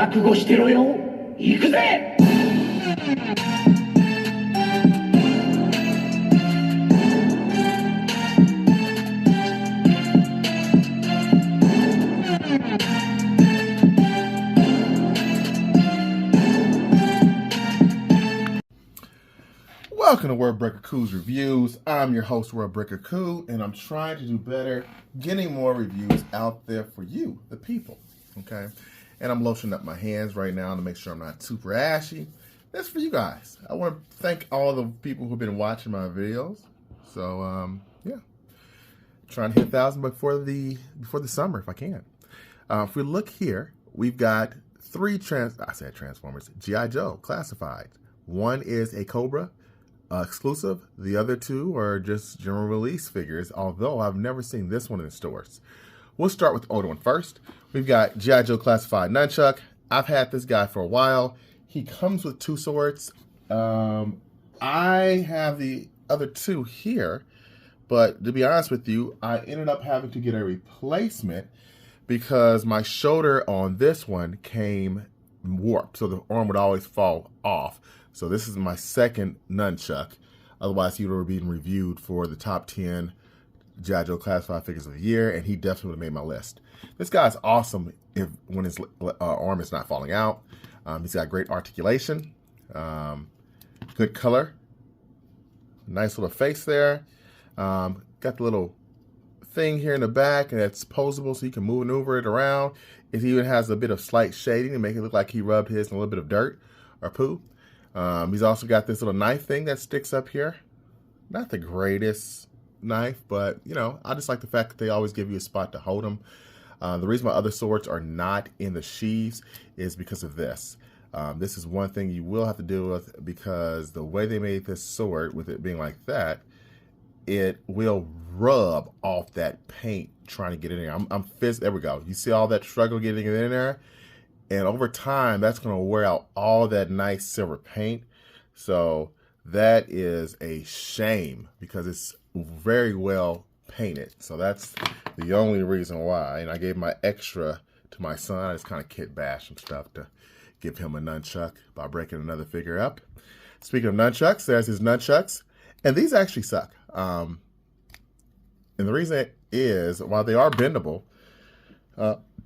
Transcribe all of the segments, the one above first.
覚悟してろよ。行くぜ。Welcome to Wordbreaker Coo's Reviews. I'm your host, Wordbreaker Coo, and I'm trying to do better, getting more reviews out there for you, the people, okay? And I'm lotioning up my hands right now to make sure I'm not super ashy. That's for you guys. I want to thank all the people who've been watching my videos. So, yeah. Trying to hit 1,000 before the summer if I can. If we look here, we've got three Transformers, G.I. Joe, classified. One is a Cobra, exclusive. The other two are just general release figures, although I've never seen this one in the stores. We'll start with the older one first. We've got G.I. Joe Classified Nunchuk. I've had this guy for a while. He comes with two swords. I have the other two here, but to be honest with you, I ended up having to get a replacement because my shoulder on this one came warped, so the arm would always fall off. So this is my second Nunchuk. Otherwise, he would have been reviewed for the top 10 G.I. Joe Classified figures of the year, and he definitely would have made my list. This guy's awesome when his arm is not falling out. He's got great articulation, good color, nice little face there. Got the little thing here in the back, and it's posable so you can maneuver it around. It even has a bit of slight shading to make it look like he rubbed his in a little bit of dirt or poo. He's also got this little knife thing that sticks up here. Not the greatest knife, but, you know, I just like the fact that they always give you a spot to hold them. The reason my other swords are not in the sheaths is because of this. This is one thing you will have to deal with because the way they made this sword, with it being like that, it will rub off that paint trying to get in there. There we go. You see all that struggle getting it in there? And over time, that's going to wear out all that nice silver paint. So that is a shame because it's very well painted. So that's the only reason why. And I gave my extra to my son. I just kind of kit bash some stuff to give him a Nunchuk by breaking another figure up. Speaking of Nunchucks, there's his Nunchucks. And these actually suck. And the reason is, while they are bendable,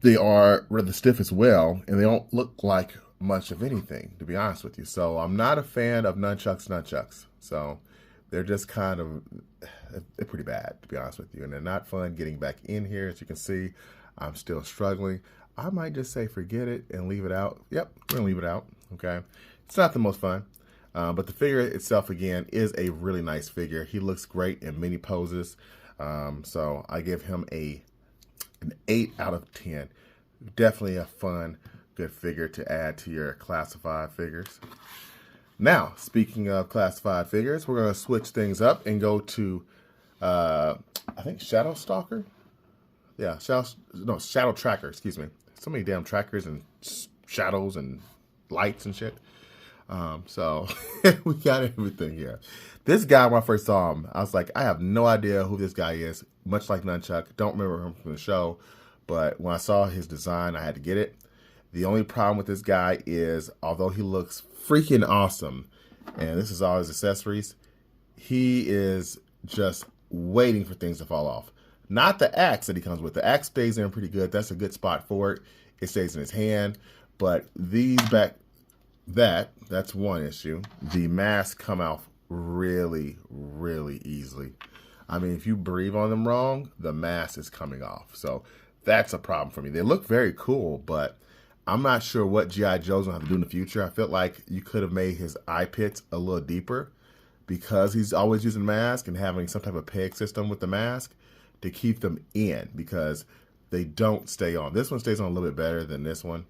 they are rather stiff as well, and they don't look like much of anything, to be honest with you. So I'm not a fan of Nunchucks. So they're just they're pretty bad, to be honest with you. And they're not fun getting back in here. As you can see, I'm still struggling. I might just say forget it and leave it out. Yep, we're gonna leave it out, okay? It's not the most fun, but the figure itself, again, is a really nice figure. He looks great in many poses. So I give him an 8 out of 10. Definitely a fun, good figure to add to your classified figures. Now, speaking of classified figures, we're going to switch things up and go to, I think, Shadow Stalker? Yeah, Shadow Tracker, excuse me. So many damn trackers and shadows and lights and shit. So we got everything here. This guy, when I first saw him, I was like, I have no idea who this guy is. Much like Nunchuk, don't remember him from the show, but when I saw his design, I had to get it. The only problem with this guy is, although he looks freaking awesome, and this is all his accessories, he is just waiting for things to fall off. Not the axe that he comes with. The axe stays in pretty good. That's a good spot for it. It stays in his hand, but these that's one issue. The masks come off really, really easily. I mean, if you breathe on them wrong, the mask is coming off. So that's a problem for me. They look very cool, but I'm not sure what G.I. Joe's going to have to do in the future. I feel like you could have made his eye pits a little deeper because he's always using a mask and having some type of peg system with the mask to keep them in because they don't stay on. This one stays on a little bit better than this one.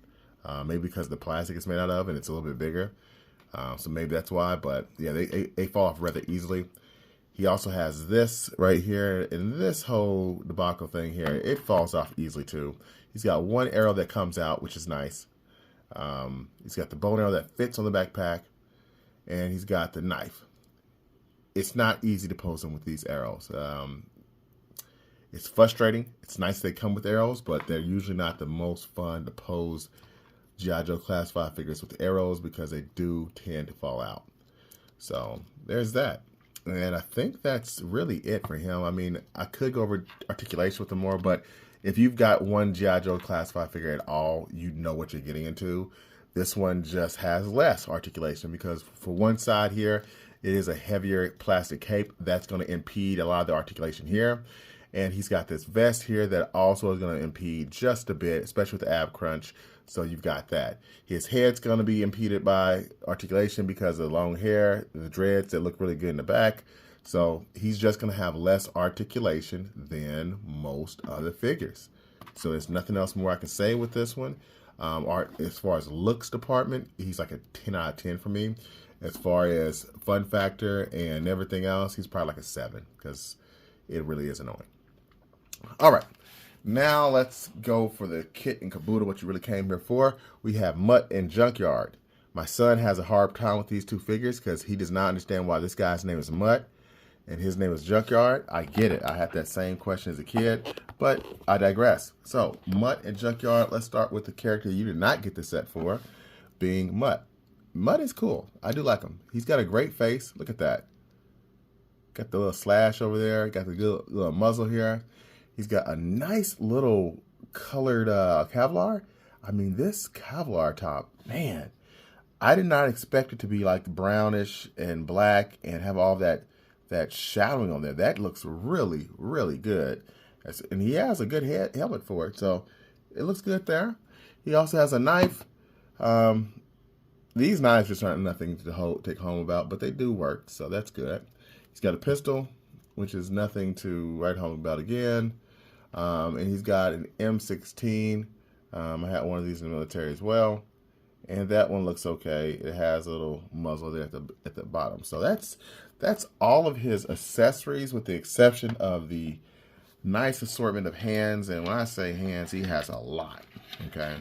Maybe because the plastic it's made out of and it's a little bit bigger. So maybe that's why. But yeah, they fall off rather easily. He also has this right here, and this whole debacle thing here, it falls off easily too. He's got one arrow that comes out, which is nice. He's got the bow and arrow that fits on the backpack, and he's got the knife. It's not easy to pose him with these arrows. It's frustrating. It's nice they come with arrows, but they're usually not the most fun to pose G.I. Joe Class 5 figures with arrows because they do tend to fall out. So there's that. And I think that's really it for him. I mean, I could go over articulation with him more, but if you've got one G.I. Joe Class 5 figure at all, you know what you're getting into. This one just has less articulation because for one side here, it is a heavier plastic cape. That's going to impede a lot of the articulation here. And he's got this vest here that also is going to impede just a bit, especially with the ab crunch. So you've got that. His head's going to be impeded by articulation because of the long hair, the dreads that look really good in the back. So he's just going to have less articulation than most other figures. So there's nothing else more I can say with this one. As far as looks department, he's like a 10 out of 10 for me. As far as fun factor and everything else, he's probably like a 7 because it really is annoying. All right. Now let's go for the kit and caboodle, what you really came here for. We have Mutt and Junkyard. My son has a hard time with these two figures because he does not understand why this guy's name is Mutt and his name is Junkyard. I get it. I had that same question as a kid, but I digress. So Mutt and Junkyard, let's start with the character you did not get the set for, being Mutt. Mutt is cool. I do like him. He's got a great face. Look at that. Got the little slash over there. Got the good little muzzle here. He's got a nice little colored Kevlar. I mean, this Kevlar top, man, I did not expect it to be like brownish and black and have all that shadowing on there. That looks really, really good. And he has a good helmet for it, so it looks good there. He also has a knife. These knives just aren't nothing to take home about, but they do work, so that's good. He's got a pistol, which is nothing to write home about again. And he's got an M16. I had one of these in the military as well. And that one looks okay. It has a little muzzle there at the bottom. So that's all of his accessories with the exception of the nice assortment of hands. And when I say hands, he has a lot. Okay.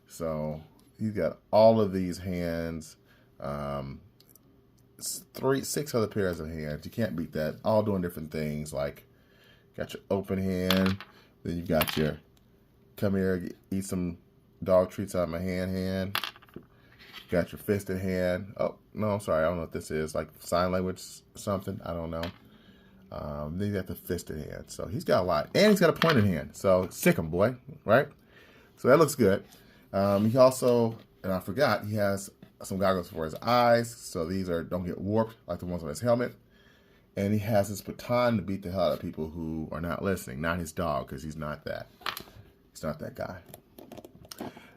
So he's got all of these hands. 6 other pairs of hands. You can't beat that. All doing different things. Like, got your open hand. Then you got your come here, eat some dog treats out of my hand. Got your fisted hand. Oh, no, I'm sorry. I don't know what this is. Like sign language something. I don't know. Then you got the fisted hand. So he's got a lot. And he's got a pointed hand. So sick him, boy. Right? So that looks good. He also, and I forgot, he has some goggles for his eyes. So these don't get warped like the ones on his helmet. And he has his baton to beat the hell out of people who are not listening. Not his dog, because he's not that. He's not that guy.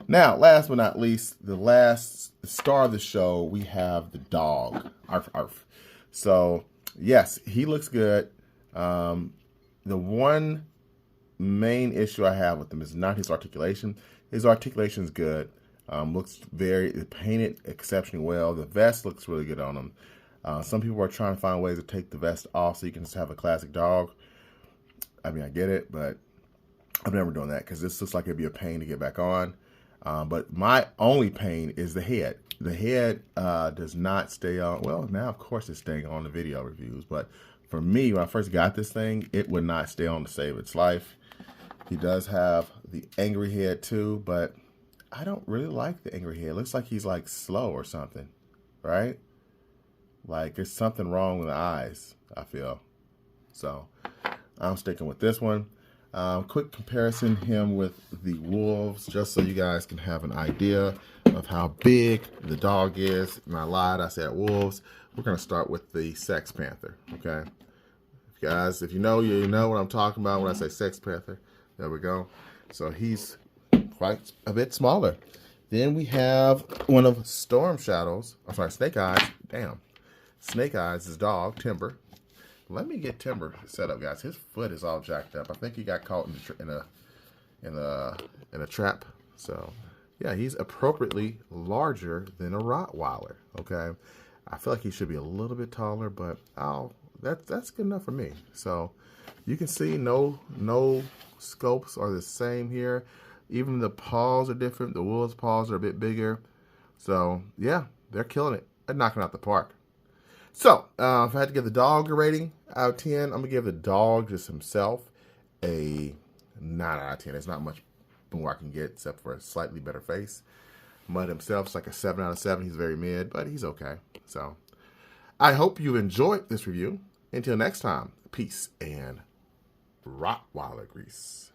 Now, last but not least, the last star of the show, we have the dog. Arf, arf. So, yes, he looks good. The one main issue I have with him is not his articulation. His articulation is good. Looks painted exceptionally well. The vest looks really good on him. Some people are trying to find ways to take the vest off so you can just have a classic dog. I mean, I get it, but I'm never doing that because this looks like it'd be a pain to get back on. But my only pain is the head. The head does not stay on. Well, now, of course, it's staying on the video reviews. But for me, when I first got this thing, it would not stay on to save its life. He does have the angry head, too. But I don't really like the angry head. It looks like he's, like, slow or something. Right? Like, there's something wrong with the eyes, I feel. So, I'm sticking with this one. Quick comparison him with the wolves, just so you guys can have an idea of how big the dog is. And I lied, I said wolves. We're going to start with the Sex Panther, okay? Guys, if you know what I'm talking about when I say Sex Panther. There we go. So, he's quite a bit smaller. Then we have one of Snake Eyes. Damn. Snake Eyes' dog, Timber. Let me get Timber set up, guys. His foot is all jacked up. I think he got caught in a trap. So, yeah, he's appropriately larger than a Rottweiler. Okay, I feel like he should be a little bit taller, but that's good enough for me. So, you can see no scopes are the same here. Even the paws are different. The wolf's paws are a bit bigger. So, yeah, they're killing it. They're knocking out the park. So, if I had to give the dog a rating out of 10, I'm going to give the dog just himself a 9 out of 10. There's not much more I can get, except for a slightly better face. Mutt himself is like a 7 out of 7. He's very mid, but he's okay. So I hope you enjoyed this review. Until next time, peace and Rottweiler grease.